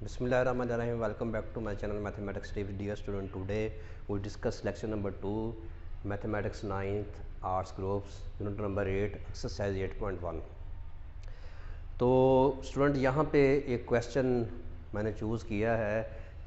Bismillahirrahmanirrahim. Welcome back to my channel Mathematics Tips. Dear student, today we discuss section number 2, Mathematics 9th Arts Groups, Unit number 8, Exercise 8.1. तो student यहाँ पे एक question मैंने choose किया है,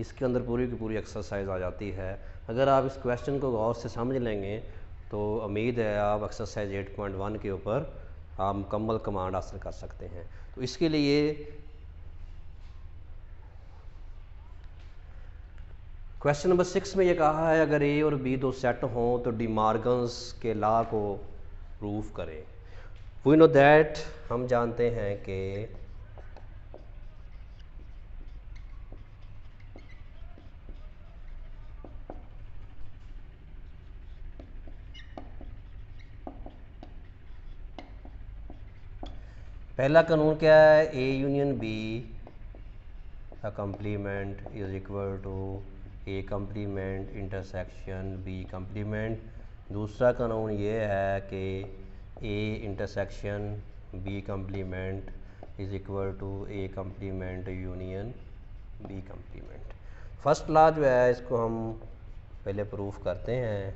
इसके अंदर पूरी की पूरी एक्सरसाइज आ जाती है। अगर आप इस क्वेश्चन को गौर से समझ लेंगे तो उम्मीद है आप एक्सरसाइज 8.1 के ऊपर आप मुकम्मल कमांड हासिल कर सकते हैं। तो इसके लिए क्वेश्चन नंबर 6 में ये कहा है, अगर ए और बी दो सेट हों तो डी मॉर्गन्स के लॉ को प्रूफ करें। वी नो दैट, हम जानते हैं कि पहला कानून क्या है, ए यूनियन बी का complement is equal to A complement intersection B complement. दूसरा कानून ये है कि A intersection B complement is equal to A complement union B complement. First law जो है इसको हम पहले प्रूफ करते हैं।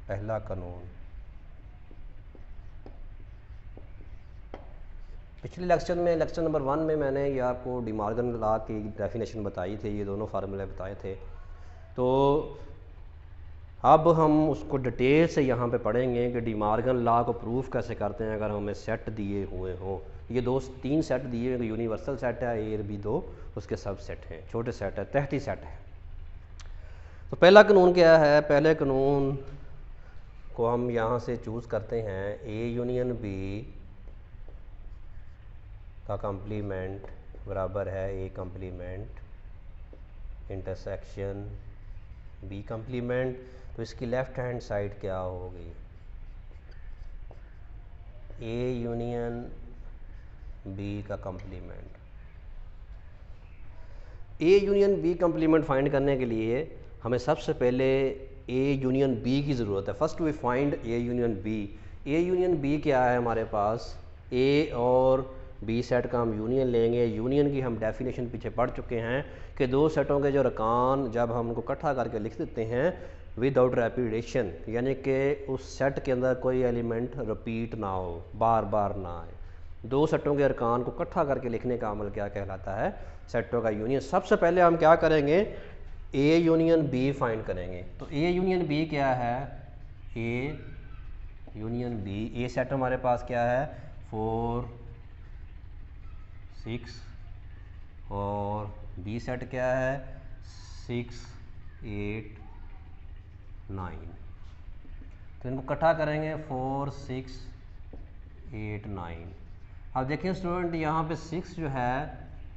पहला कानून, पिछले लेक्चर नंबर 1 में मैंने ये आपको डी मॉर्गन लॉ की डेफिनेशन बताई थी, ये दोनों फार्मूले बताए थे। तो अब हम उसको डिटेल से यहाँ पे पढ़ेंगे कि डी मॉर्गन लॉ को प्रूफ कैसे करते हैं अगर हमें सेट दिए हुए हों। ये तीन सेट दिए हुए, यूनिवर्सल सेट है, ए और बी दो उसके सब सेट हैं, छोटे सेट है, तहती सेट है। तो पहला कानून क्या है, पहले कानून को हम यहाँ से चूज़ करते हैं, ए यूनियन बी का कंप्लीमेंट बराबर है A complement intersection B complement. तो इसकी लेफ्ट हैंड साइड क्या होगी, ए यूनियन बी का complement. A union B complement find करने के लिए हमें सबसे पहले ए यूनियन बी की ज़रूरत है। First we find A union B. A union B क्या है हमारे पास, ए और बी सेट का हम यूनियन लेंगे। यूनियन की हम डेफिनेशन पीछे पढ़ चुके हैं कि दो सेटों के जो रकान जब हम उनको इकट्ठा करके लिख देते हैं विदाउट रेपिटेशन, यानी कि उस सेट के अंदर कोई एलिमेंट रिपीट ना हो, बार बार ना आए, दो सेटों के अरकान को इकट्ठा करके लिखने का अमल क्या कहलाता है, सेटों का यूनियन। सबसे पहले हम क्या करेंगे, ए यूनियन बी फाइंड करेंगे। तो ए यूनियन बी क्या है, A union B, A set हमारे पास क्या है 4 6 और बी सेट क्या है 6 8 9। तो इनको इकट्ठा करेंगे 4 6 8 9। अब देखिए स्टूडेंट, यहाँ पे 6 जो है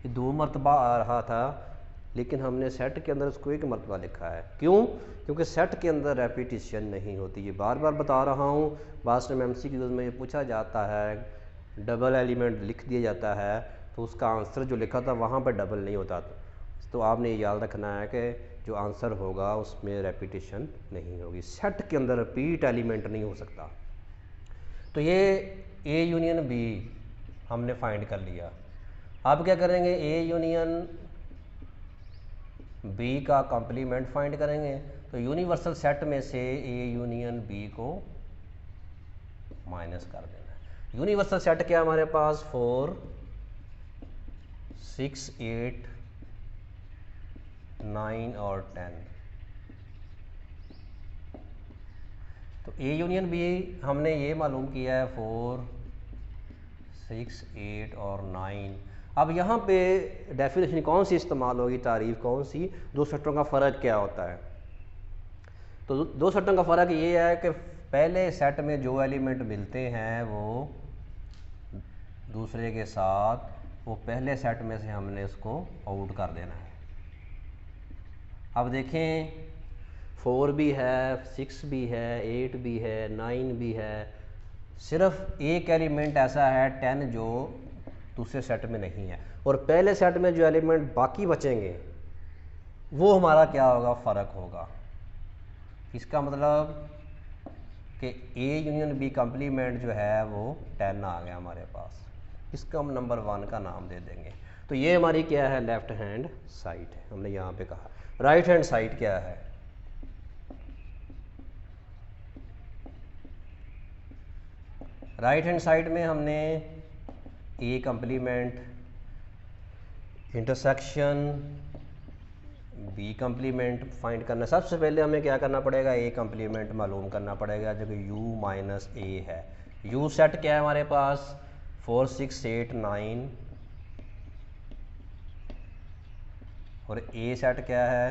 ये 2 मरतबा आ रहा था, लेकिन हमने सेट के अंदर उसको 1 मरतबा लिखा है। क्यों? क्योंकि सेट के अंदर रेपिटेशन नहीं होती। ये बार बार बता रहा हूँ, बाद में MCQ में ये पूछा जाता है, डबल एलिमेंट लिख दिया जाता है तो उसका आंसर जो लिखा था वहाँ पर डबल नहीं होता। तो आपने ये याद रखना है कि जो आंसर होगा उसमें रेपिटेशन नहीं होगी, सेट के अंदर रिपीट एलिमेंट नहीं हो सकता। तो ये ए यूनियन बी हमने फाइंड कर लिया। अब क्या करेंगे, ए यूनियन बी का कंप्लीमेंट फाइंड करेंगे। तो यूनिवर्सल सेट में से ए यूनियन बी को माइनस कर देना है। यूनिवर्सल सेट क्या हमारे पास 4 6 8 9 और 10। तो ए यूनियन बी हमने ये मालूम किया है 4 6 8 और 9। अब यहाँ पे डेफिनेशन कौन सी इस्तेमाल होगी, तारीफ कौन सी, दो सेटों का फ़र्क क्या होता है। तो दो सेटों का फ़र्क ये है कि पहले सेट में जो एलिमेंट मिलते हैं वो दूसरे के साथ, वो पहले सेट में से हमने उसको आउट कर देना है। अब देखें 4 भी है, 6 भी है, 8 भी है, 9 भी है, सिर्फ एक एलिमेंट ऐसा है 10 जो दूसरे सेट में नहीं है, और पहले सेट में जो एलिमेंट बाकी बचेंगे वो हमारा क्या होगा, फ़र्क होगा। इसका मतलब कि ए यूनियन बी कंप्लीमेंट जो है वो 10 आ गया हमारे पास। इसका हम नंबर 1 का नाम दे देंगे। तो ये हमारी क्या है, लेफ्ट हैंड साइड है, हमने यहाँ पे कहा। राइट हैंड साइड क्या है, राइट हैंड साइड में हमने A complement intersection B complement find करना है। सबसे पहले हमें क्या करना पड़ेगा, ए कंप्लीमेंट मालूम करना पड़ेगा, जो कि u माइनस ए है। u सेट क्या है हमारे पास, 4 6 8 9 और ए सेट क्या है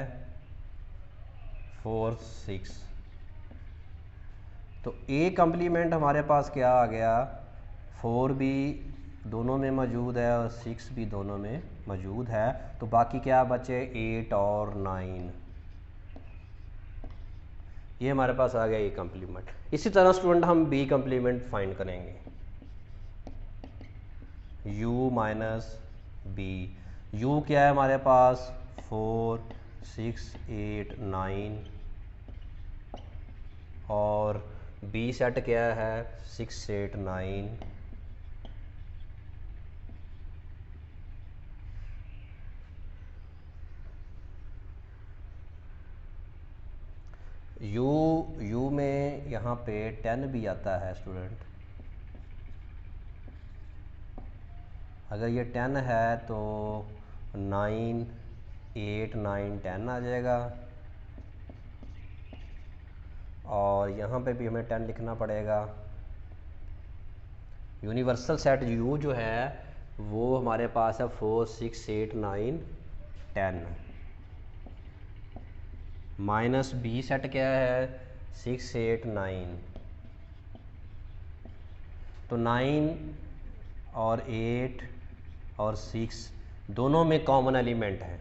4 6। तो ए कंप्लीमेंट हमारे पास क्या आ गया, 4 भी दोनों में मौजूद है और 6 भी दोनों में मौजूद है। तो बाकी क्या बचे, 8 और 9, ये हमारे पास आ गया ए कंप्लीमेंट। इसी तरह स्टूडेंट हम बी कंप्लीमेंट फाइंड करेंगे, u माइनस बी। u क्या है हमारे पास, 4 6 8 9 और बी सेट क्या है 6 8 9। यू में यहाँ पे 10 भी आता है स्टूडेंट। अगर ये 10 है तो 9 8 9 10 आ जाएगा, और यहाँ पे भी हमें 10 लिखना पड़ेगा। यूनिवर्सल सेट यू जो है वो हमारे पास है 4 6 8 9 10। माइनस बी सेट क्या है 6 8 9। तो 9 और 8 और 6 दोनों में कॉमन एलिमेंट है,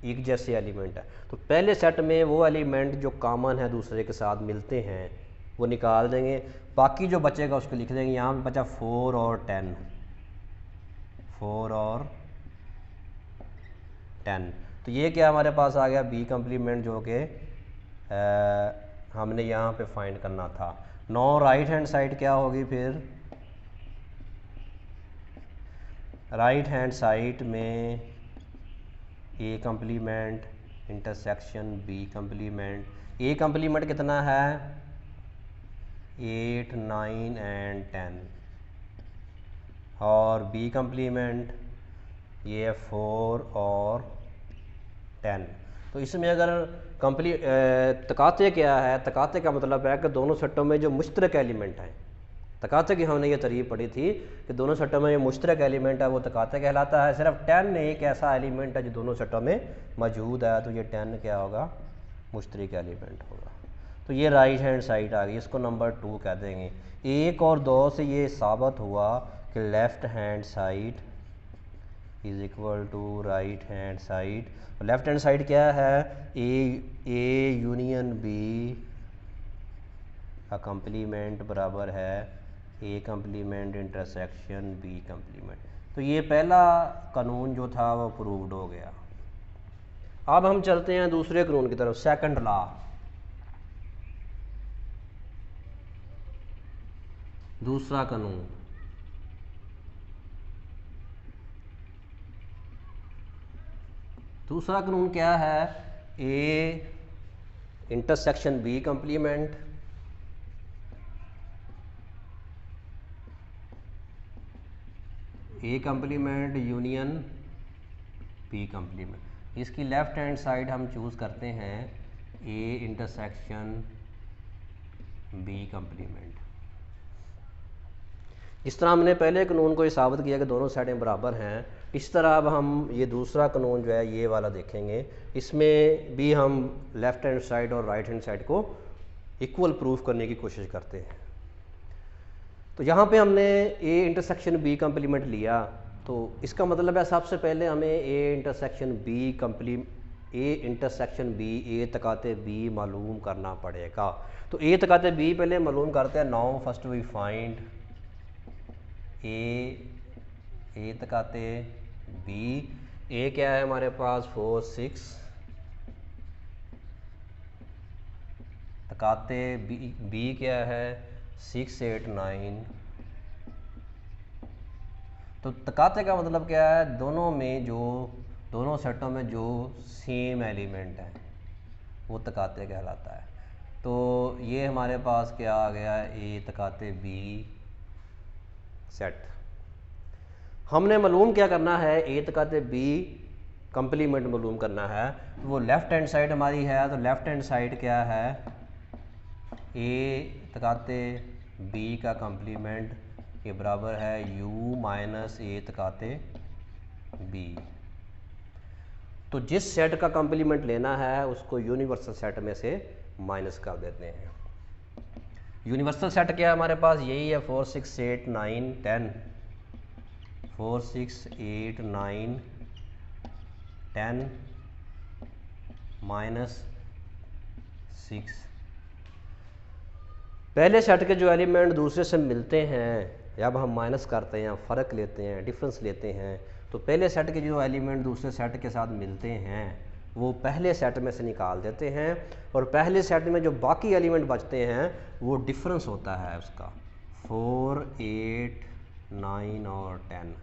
एक जैसे एलिमेंट है। तो पहले सेट में वो एलिमेंट जो कॉमन है दूसरे के साथ मिलते हैं वो निकाल देंगे, बाकी जो बचेगा उसको लिख देंगे। यहाँ पे बचा 4 और 10, 4 और 10। तो ये क्या हमारे पास आ गया बी कंप्लीमेंट, जो कि हमने यहाँ पे फाइंड करना था। नो राइट हैंड साइड क्या होगी फिर, राइट हैंड साइड में ए complement intersection B complement. A complement कितना है 8 9 एंड 10 और बी कंप्लीमेंट ये 4 और 10। तो इसमें अगर तकाते क्या है, तकाते का मतलब है कि दोनों सेटों में जो मुश्तरक एलिमेंट हैं, तकाते की हमने ये तरीफ पढ़ी थी कि दोनों सेटों में ये मुश्तरक एलिमेंट है वो तकाते कहलाता है। सिर्फ 10 एक ऐसा एलिमेंट है जो दोनों सेटों में मौजूद है, तो ये 10 क्या होगा, मुश्तरक एलिमेंट होगा। तो ये राइट हैंड साइड आ गई, इसको नंबर 2 कह देंगे। 1 और 2 से ये साबित हुआ कि left hand side is equal to right hand side. Left hand side क्या है, ए यूनियन बी का कंप्लीमेंट बराबर है A complement intersection B complement. तो ये पहला कानून जो था वो प्रूव्ड हो गया। अब हम चलते हैं दूसरे कानून की तरफ, सेकंड लॉ। दूसरा कानून, दूसरा कानून क्या है, A intersection B complement A complement union B complement. इसकी लेफ्ट हैंड साइड हम चूज़ करते हैं ए इंटरसेक्शन बी कंप्लीमेंट। जिस तरह हमने पहले कानून को ये साबित किया कि दोनों साइडें बराबर हैं, इस तरह अब हम ये दूसरा कानून जो है ये वाला देखेंगे। इसमें भी हम लेफ़्ट हैंड साइड और राइट हैंड साइड को इक्वल प्रूफ करने की कोशिश करते हैं। तो यहाँ पे हमने ए इंटरसेक्शन बी कंप्लीमेंट लिया, तो इसका मतलब है सबसे पहले हमें ए इंटरसेक्शन बी ए तकाते बी मालूम करना पड़ेगा। तो ए तकाते बी पहले मालूम करते हैं। Now first we find A तकाते बी। ए क्या है हमारे पास 4 6, तकाते बी क्या है 6 8 9, तो तकाते का मतलब क्या है, दोनों सेटों में जो सेम एलिमेंट है वो तकाते कहलाता है। तो ये हमारे पास क्या आ गया, ए तकाते बी सेट। हमने मालूम क्या करना है, ए तकाते बी कंप्लीमेंट मालूम करना है। तो वो लेफ़्ट हैंड साइड हमारी है, तो लेफ़्ट हैंड साइड क्या है, ए तकाते बी का कंप्लीमेंट ये बराबर है u माइनस ए तकाते बी। तो जिस सेट का कंप्लीमेंट लेना है उसको यूनिवर्सल सेट में से माइनस कर देते हैं। यूनिवर्सल सेट क्या है हमारे पास, यही है 4 6 8 9 10, 4 6 8 9 10 माइनस 6। पहले सेट के जो एलिमेंट दूसरे से मिलते हैं, जब हम माइनस करते हैं, फ़र्क लेते हैं, डिफरेंस लेते हैं, तो पहले सेट के जो एलिमेंट दूसरे सेट के साथ मिलते हैं वो पहले सेट में से निकाल देते हैं, और पहले सेट में जो बाकी एलिमेंट बचते हैं वो डिफरेंस होता है उसका 4 8 9 और 10।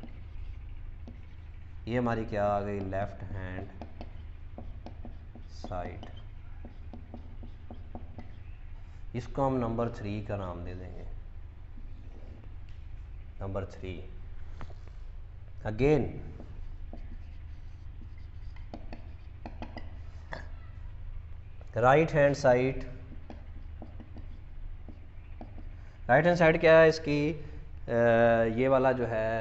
ये हमारी क्या आ गई, लेफ्ट हैंड साइड। इसको हम नंबर 3 का नाम दे देंगे, number 3। Again right hand side, right hand side क्या है इसकी, ये वाला जो है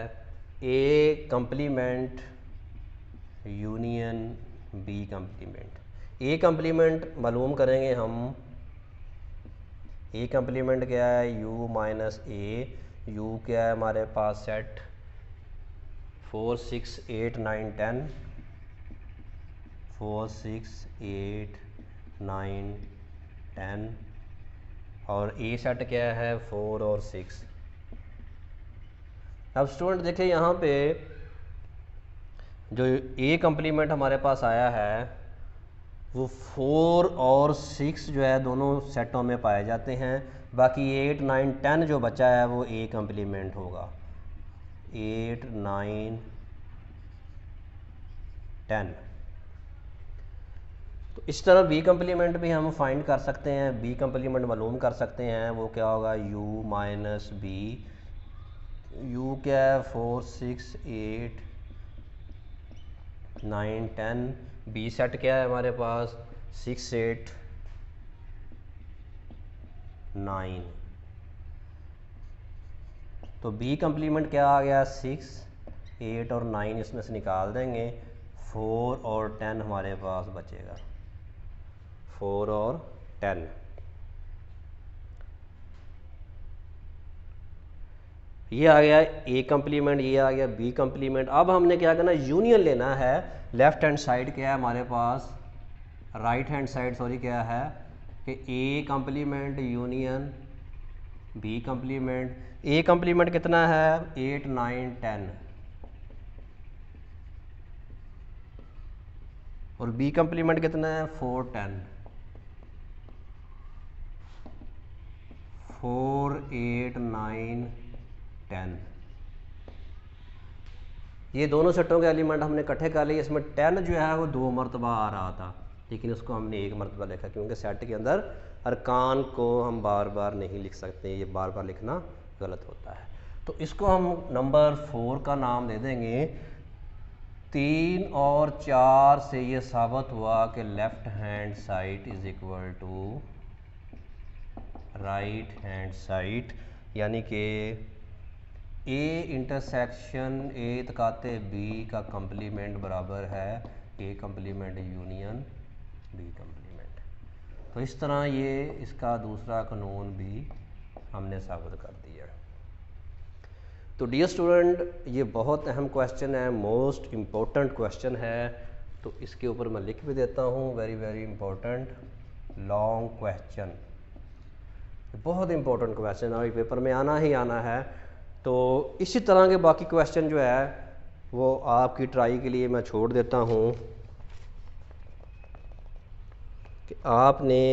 A complement union B complement. A complement मालूम करेंगे हम, ए कंप्लीमेंट क्या है, u माइनस ए, u क्या है हमारे पास सेट 4 6 8 9 10, 4 6 8 9 10, और ए सेट क्या है 4 और 6। अब स्टूडेंट देखिए यहाँ पे जो ए कंप्लीमेंट हमारे पास आया है वो 4 और 6 जो है दोनों सेटों में पाए जाते हैं, बाकी 8 9 10 जो बचा है वो ए कंप्लीमेंट होगा, 8 9 10। तो इस तरह बी कंप्लीमेंट भी हम फाइंड कर सकते हैं, बी कंप्लीमेंट मालूम कर सकते हैं। वो क्या होगा, u माइनस बी, u क्या है 4 6 8 9 10, बी सेट क्या है हमारे पास 6 8 9। तो बी कंप्लीमेंट क्या आ गया, 6 8 और 9 इसमें से निकाल देंगे, 4 और 10 हमारे पास बचेगा, 4 और 10। ये आ गया ए कंप्लीमेंट, ये आ गया बी कंप्लीमेंट। अब हमने क्या करना, यूनियन लेना है। लेफ्ट हैंड साइड क्या है हमारे पास, राइट हैंड साइड सॉरी क्या है कि ए complement union B complement. A complement कितना है 8 9 10, और बी कंप्लीमेंट कितना है 4 10, 4 8 9 10। ये दोनों सेटों के एलिमेंट हमने इकट्ठे कर लिए। इसमें 10 जो है वो 2 मरतबा आ रहा था, लेकिन उसको हमने 1 मरतबा लिखा, क्योंकि सेट के अंदर अरकान को हम बार बार नहीं लिख सकते, ये बार बार लिखना गलत होता है। तो इसको हम नंबर 4 का नाम दे देंगे। 3 और 4 से ये साबित हुआ कि left hand side is equal to right hand side, यानी कि ए इंटरसेक्शन ए तकाते बी का कंप्लीमेंट बराबर है A complement union B complement. तो इस तरह ये इसका दूसरा कानून भी हमने साबित कर दिया। तो डियर स्टूडेंट, ये बहुत अहम क्वेश्चन है, मोस्ट इम्पोर्टेंट क्वेश्चन है, तो इसके ऊपर मैं लिख भी देता हूँ, very very important long question, बहुत इम्पोर्टेंट क्वेश्चन है, पेपर में आना ही आना है। तो इसी तरह के बाकी क्वेश्चन जो है वो आपकी ट्राई के लिए मैं छोड़ देता हूँ कि आपने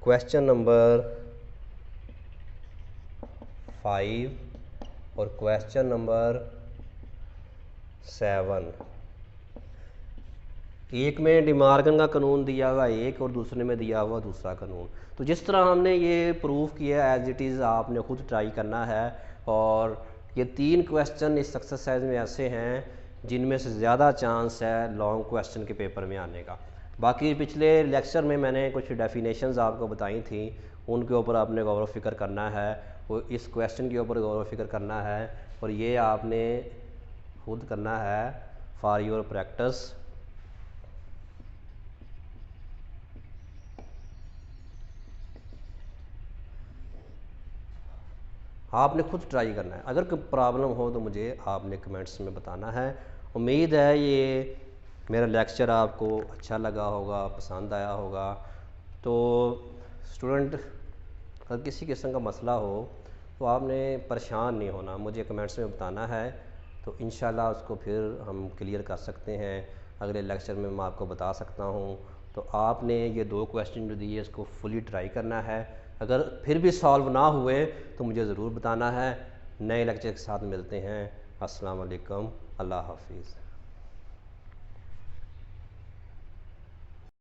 क्वेश्चन नंबर 5 और क्वेश्चन नंबर 7। एक में डिमार्गन का कानून दिया हुआ एक और दूसरे में दिया हुआ दूसरा कानून। तो जिस तरह हमने ये प्रूफ किया एज इट इज़ आपने खुद ट्राई करना है। और ये 3 क्वेश्चन इस एक्सरसाइज में ऐसे हैं जिनमें से ज़्यादा चांस है लॉन्ग क्वेश्चन के पेपर में आने का। बाकी पिछले लेक्चर में मैंने कुछ डेफिनेशंस आपको बताई थी, उनके ऊपर आपने गौर व फिक्र करना है, वो इस क्वेश्चन के ऊपर गौर व फिक्र करना है और ये आपने खुद करना है फॉर योर प्रैक्टिस। आपने खुद ट्राई करना है। अगर कोई प्रॉब्लम हो तो मुझे आपने कमेंट्स में बताना है। उम्मीद है ये मेरा लेक्चर आपको अच्छा लगा होगा, पसंद आया होगा। तो स्टूडेंट अगर किसी किस्म का मसला हो तो आपने परेशान नहीं होना, मुझे कमेंट्स में बताना है, तो इंशाल्लाह उसको फिर हम क्लियर कर सकते हैं। अगले लेक्चर में मैं आपको बता सकता हूँ। तो आपने ये 2 क्वेश्चन जो दिए इसको फुली ट्राई करना है। अगर फिर भी सॉल्व ना हुए तो मुझे ज़रूर बताना है। नए लेक्चर के साथ मिलते हैं। अस्सलाम वालेकुम, अल्लाह हाफिज़।